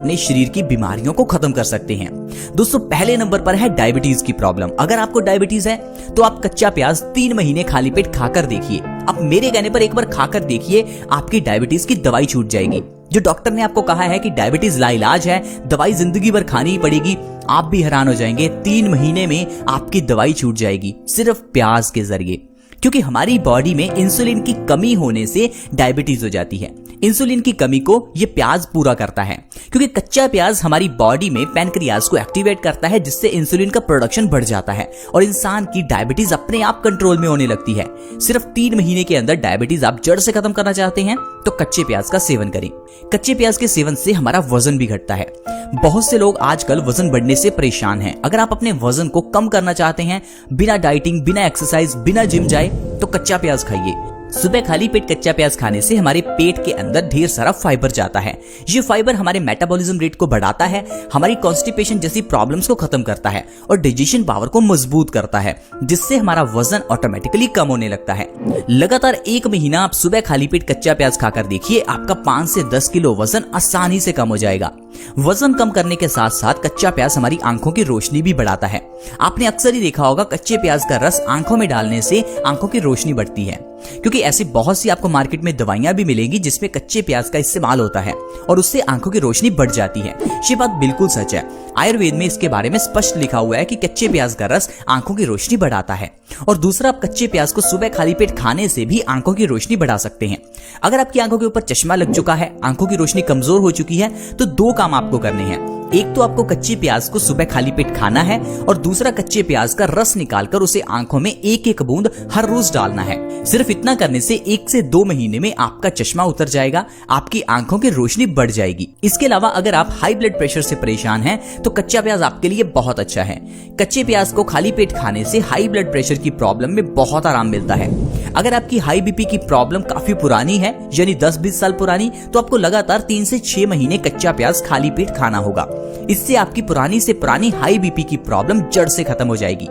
अपने शरीर की बीमारियों को खत्म कर सकते हैं। दोस्तों, पहले नंबर पर है डायबिटीज की प्रॉब्लम। अगर आपको डायबिटीज है तो आप कच्चा प्याज 3 महीने खाली पेट खाकर देखिए। आप मेरे कहने पर एक बार खाकर देखिए, आपकी डायबिटीज की दवाई छूट जाएगी। जो डॉक्टर ने आपको कहा है कि डायबिटीज लाइलाज है, दवाई जिंदगी भर खानी ही पड़ेगी, आप भी हैरान हो जाएंगे। 3 महीने में आपकी दवाई छूट जाएगी सिर्फ प्याज के जरिए। क्योंकि हमारी बॉडी में इंसुलिन की कमी होने से डायबिटीज हो जाती है। इंसुलिन की कमी को ये प्याज पूरा करता है, क्योंकि कच्चा प्याज हमारी बॉडी में पैनक्रियाज को एक्टिवेट करता है, जिससे इंसुलिन का प्रोडक्शन बढ़ जाता है और इंसान की डायबिटीज अपने आप कंट्रोल में होने लगती है। सिर्फ 3 महीने के अंदर डायबिटीज आप जड़ से खत्म करना चाहते हैं तो कच्चे प्याज का सेवन करें। कच्चे प्याज के सेवन से हमारा वजन भी घटता है। बहुत से लोग आजकल वजन बढ़ने से परेशान हैं। अगर आप अपने वजन को कम करना चाहते हैं, बिना डाइटिंग, बिना एक्सरसाइज, बिना जिम जाए, तो कच्चा प्याज खाइए। सुबह खाली पेट कच्चा प्याज खाने से हमारे पेट के अंदर ढेर सारा फाइबर जाता है। ये फाइबर हमारे मेटाबॉलिज्म रेट को बढ़ाता है, हमारी कॉन्स्टिपेशन जैसी प्रॉब्लम्स को खत्म करता है और डाइजेशन पावर को मजबूत करता है, जिससे हमारा वजन ऑटोमेटिकली कम होने लगता है। लगातार 1 महीना आप सुबह खाली पेट कच्चा प्याज खाकर देखिए, आपका 5 से 10 किलो वजन आसानी से कम हो जाएगा। वजन कम करने के साथ साथ कच्चा प्याज हमारी आंखों की रोशनी भी बढ़ाता है। आपने अक्सर ही देखा होगा, कच्चे प्याज का रस आंखों में डालने से आंखों की रोशनी बढ़ती है। क्योंकि ऐसी बहुत सी आपको मार्केट में दवाइयां भी मिलेंगी जिसमें कच्चे प्याज का इस्तेमाल होता है और उससे आंखों की रोशनी बढ़ जाती है। ये बात बिल्कुल सच है। आयुर्वेद में इसके बारे में स्पष्ट लिखा हुआ है कि कच्चे प्याज का रस आंखों की रोशनी बढ़ाता है। और दूसरा, आप कच्चे प्याज को सुबह खाली पेट खाने से भी आंखों की रोशनी बढ़ा सकते हैं। अगर आपकी आंखों के ऊपर चश्मा लग चुका है, आंखों की रोशनी कमजोर हो चुकी है, तो 2 काम आपको करने हैं। एक तो आपको कच्चे प्याज को सुबह खाली पेट खाना है और दूसरा, कच्चे प्याज का रस निकालकर उसे आंखों में 1-1 बूंद हर रोज डालना है। सिर्फ इतना करने से 1 से 2 महीने में आपका चश्मा उतर जाएगा, आपकी आंखों की रोशनी बढ़ जाएगी। इसके अलावा अगर आप हाई ब्लड प्रेशर से परेशान हैं तो कच्चा प्याज आपके लिए बहुत अच्छा है। कच्चे प्याज को खाली पेट खाने से हाई ब्लड प्रेशर की प्रॉब्लम में बहुत आराम मिलता है। अगर आपकी हाई बीपी की प्रॉब्लम काफी पुरानी है, यानी 10-20 साल पुरानी, तो आपको लगातार 3 से 6 महीने कच्चा प्याज खाली पेट खाना होगा। इससे आपकी पुरानी से पुरानी हाई बीपी की प्रॉब्लम जड़ से खत्म हो जाएगी।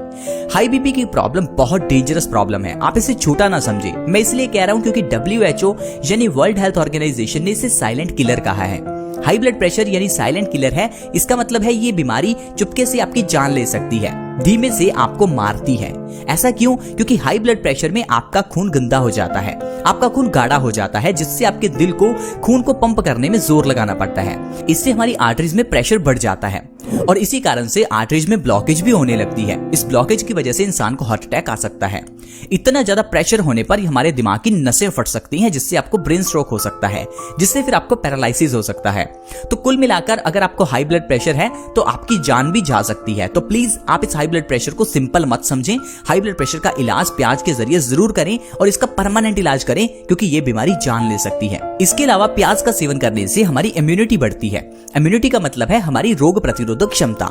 हाई बीपी की प्रॉब्लम बहुत डेंजरस प्रॉब्लम है, आप इसे छोटा ना समझे। मैं इसलिए कह रहा हूं क्योंकि WHO यानी वर्ल्ड हेल्थ ऑर्गेनाइजेशन ने इसे साइलेंट किलर कहा है। हाई ब्लड प्रेशर यानी साइलेंट किलर है। इसका मतलब है ये बीमारी चुपके से आपकी जान ले सकती है, धीमे से आपको मारती है। ऐसा क्यों? क्योंकि हाई ब्लड प्रेशर में आपका खून गंदा हो जाता है, आपका खून गाढ़ा हो जाता है, जिससे आपके दिल को खून को पंप करने में जोर लगाना पड़ता है। इससे हमारी आर्टरीज में प्रेशर बढ़ जाता है और इसी कारण से आर्टरीज में ब्लॉकेज भी होने लगती है। इस ब्लॉकेज की वजह से इंसान को हार्ट अटैक आ सकता है। इतना ज्यादा प्रेशर होने पर हमारे दिमाग की नसें फट सकती हैं, जिससे आपको ब्रेन स्ट्रोक हो सकता है, जिससे फिर आपको पैरालिसिस हो सकता है। तो कुल मिलाकर अगर आपको हाई ब्लड प्रेशर है तो आपकी जान भी जा सकती है। तो प्लीज आप इस हाई ब्लड प्रेशर को सिंपल मत समझें। हाई ब्लड प्रेशर का इलाज प्याज के जरिए जरूर करें और इसका परमानेंट इलाज करें, क्योंकि ये बीमारी जान ले सकती है। इसके अलावा प्याज का सेवन करने से हमारी इम्यूनिटी बढ़ती है। इम्यूनिटी का मतलब है हमारी रोग प्रतिरोधक क्षमता।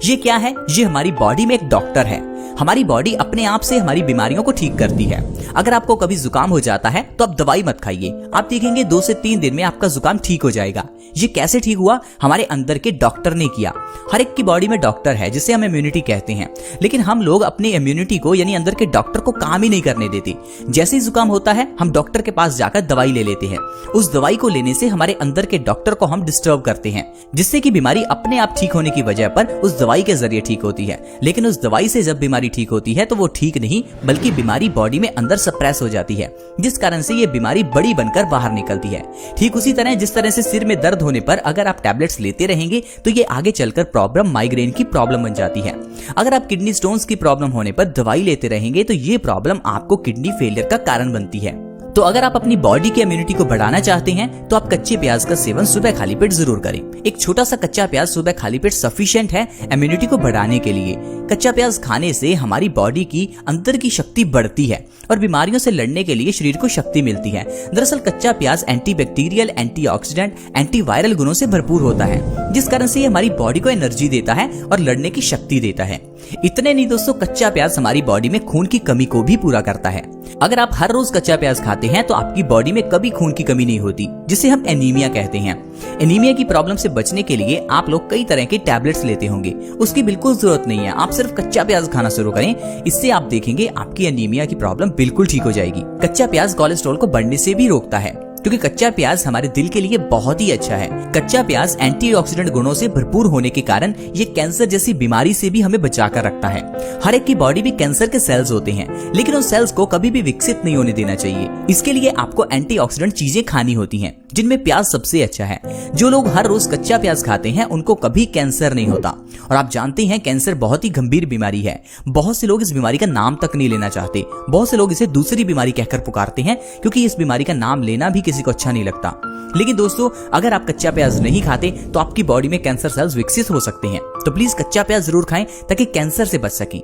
ये क्या है? ये हमारी बॉडी में एक डॉक्टर है। हमारी बॉडी अपने आप से हमारी बीमारियों को ठीक करती है। अगर आपको कभी जुकाम हो जाता है तो आप दवाई मत खाइए, आप देखेंगे 2 से 3 दिन में आपका जुकाम ठीक हो जाएगा। ये कैसे ठीक हुआ? हमारे अंदर के डॉक्टर ने किया। हर एक की बॉडी में डॉक्टर है, जिसे हम इम्यूनिटी कहते हैं, लेकिन हम लोग अपनी इम्यूनिटी को यानी अंदर के डॉक्टर को काम ही नहीं करने देते। जैसे ही जुकाम होता है हम डॉक्टर के पास जाकर दवाई ले लेते हैं। उस दवाई को लेने से हमारे अंदर के डॉक्टर को हम डिस्टर्ब करते हैं, जिससे कि बीमारी अपने आप ठीक होने की वजह पर उस दवाई के जरिए ठीक होती है। लेकिन उस दवाई से जब बीमारी ठीक होती है तो वो ठीक नहीं, बल्कि बीमारी बॉडी में अंदर सप्रेस हो जाती है, जिस कारण से ये बीमारी बड़ी बनकर बाहर निकलती है। ठीक उसी तरह जिस तरह से सिर में दर्द होने पर अगर आप टैबलेट्स लेते रहेंगे तो ये आगे चलकर प्रॉब्लम माइग्रेन की प्रॉब्लम बन जाती है। अगर आप किडनी स्टोन्स की प्रॉब्लम होने पर दवाई लेते रहेंगे तो ये प्रॉब्लम आपको किडनी फेलियर का कारण बनती है। तो अगर आप अपनी बॉडी की इम्यूनिटी को बढ़ाना चाहते हैं तो आप कच्चे प्याज का सेवन सुबह खाली पेट जरूर करें। एक छोटा सा कच्चा प्याज सुबह खाली पेट सफिशिएंट है इम्यूनिटी को बढ़ाने के लिए। कच्चा प्याज खाने से हमारी बॉडी की अंदर की शक्ति बढ़ती है और बीमारियों से लड़ने के लिए शरीर को शक्ति मिलती है। दरअसल कच्चा प्याज एंटीबैक्टीरियल, एंटीऑक्सीडेंट, एंटीवायरल गुणों से भरपूर होता है, जिस कारण से ये हमारी बॉडी को एनर्जी देता है और लड़ने की शक्ति देता है। इतने नहीं दोस्तों, कच्चा प्याज हमारी बॉडी में खून की कमी को भी पूरा करता है। अगर आप हर रोज कच्चा प्याज खाते हैं तो आपकी बॉडी में कभी खून की कमी नहीं होती, जिसे हम एनीमिया कहते हैं। एनीमिया की प्रॉब्लम से बचने के लिए आप लोग कई तरह के टैबलेट्स लेते होंगे, उसकी बिल्कुल जरूरत नहीं है। आप सिर्फ कच्चा प्याज खाना शुरू करें, इससे आप देखेंगे आपकी एनीमिया की प्रॉब्लम बिल्कुल ठीक हो जाएगी। कच्चा प्याज कोलेस्ट्रॉल को बढ़ने से भी रोकता है। क्योंकि कच्चा प्याज हमारे दिल के लिए बहुत ही अच्छा है। कच्चा प्याज एंटीऑक्सीडेंट गुणों से भरपूर होने के कारण ये कैंसर जैसी बीमारी से भी हमें बचाकर रखता है। हर एक की बॉडी में कैंसर के सेल्स होते हैं, लेकिन उन सेल्स को कभी भी विकसित नहीं होने देना चाहिए। इसके लिए आपको एंटीऑक्सीडेंट चीजें खानी होती हैं, जिनमें प्याज सबसे अच्छा है। जो लोग हर रोज कच्चा प्याज खाते हैं उनको कभी कैंसर नहीं होता। और आप जानते हैं कैंसर बहुत ही गंभीर बीमारी है। बहुत से लोग इस बीमारी का नाम तक नहीं लेना चाहते। बहुत से लोग इसे दूसरी बीमारी कहकर पुकारते हैं, क्योंकि इस बीमारी का नाम लेना भी किसी को अच्छा नहीं लगता। लेकिन दोस्तों, अगर आप कच्चा प्याज नहीं खाते तो आपकी बॉडी में कैंसर सेल्स विकसित हो सकते हैं। तो प्लीज कच्चा प्याज जरूर खाएं ताकि कैंसर से बच सकें।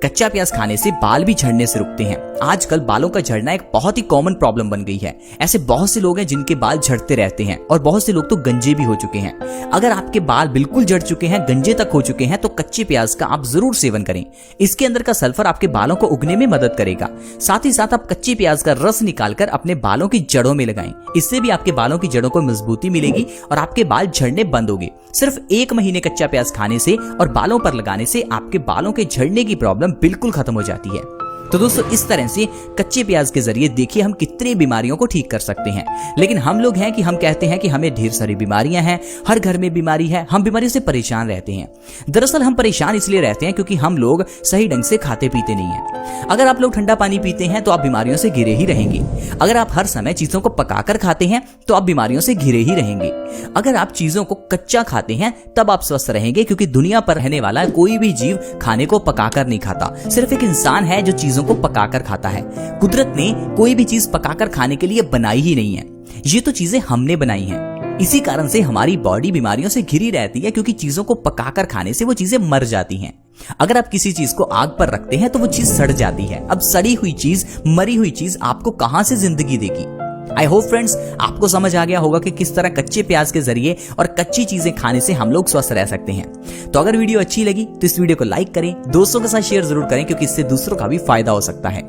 कच्चा प्याज खाने से बाल भी झड़ने से रुकते हैं। आजकल बालों का झड़ना एक बहुत ही कॉमन प्रॉब्लम बन गई है। ऐसे बहुत से लोग हैं जिनके बाल झड़ते रहते हैं और बहुत से लोग तो गंजे भी हो चुके हैं। अगर आपके बाल बिल्कुल झड़ चुके हैं, गंजे तक हो चुके हैं, तो कच्चे प्याज का आप जरूर सेवन करें। इसके अंदर का सल्फर आपके बालों को उगने में मदद करेगा। साथ ही साथ आप कच्चे प्याज का रस निकालकर अपने बालों की जड़ों में लगाएं। इससे भी आपके बालों की जड़ों को मजबूती मिलेगी और आपके बाल झड़ने बंद होंगे। सिर्फ 1 महीने कच्चा प्याज खाने से और बालों पर लगाने से आपके बालों के झड़ने की प्रॉब्लम बिल्कुल खत्म हो जाती है। तो दोस्तों, इस तरह से कच्चे प्याज के जरिए देखिए हम कितनी बीमारियों को ठीक कर सकते हैं। लेकिन हम लोग हैं कि हम कहते हैं कि हमें ढेर सारी बीमारियां हैं, हर घर में बीमारी है, हम बीमारियों से परेशान रहते हैं। दरअसल हम परेशान इसलिए रहते हैं क्योंकि हम लोग सही ढंग से खाते पीते नहीं हैं। अगर आप लोग ठंडा पानी पीते हैं तो आप बीमारियों से घिरे ही रहेंगे। अगर आप हर समय चीजों को पकाकर खाते हैं तो आप बीमारियों से घिरे ही रहेंगे। अगर आप चीजों को कच्चा खाते हैं तब आप स्वस्थ रहेंगे, क्योंकि दुनिया पर रहने वाला कोई भी जीव खाने को पकाकर नहीं खाता। सिर्फ एक इंसान है जो चीजों को पकाकर खाता है। कुदरत ने कोई भी चीज पकाकर खाने के लिए बनाई ही नहीं है। ये तो चीजें हमने बनाई हैं। इसी कारण से हमारी बॉडी बीमारियों से घिरी रहती है, क्योंकि चीजों को पकाकर खाने से वो चीजें मर जाती हैं। अगर आप किसी चीज को आग पर रखते हैं तो वो चीज सड़ जाती है। अब सड़ी हुई चीज, मरी हुई चीज आपको कहां से जिंदगी देगी। आई होप फ्रेंड्स, आपको समझ आ गया होगा कि किस तरह कच्चे प्याज के जरिए और कच्ची चीजें खाने से हम लोग स्वस्थ रह सकते हैं। तो अगर वीडियो अच्छी लगी तो इस वीडियो को लाइक करें, दोस्तों के साथ शेयर जरूर करें, क्योंकि इससे दूसरों का भी फायदा हो सकता है।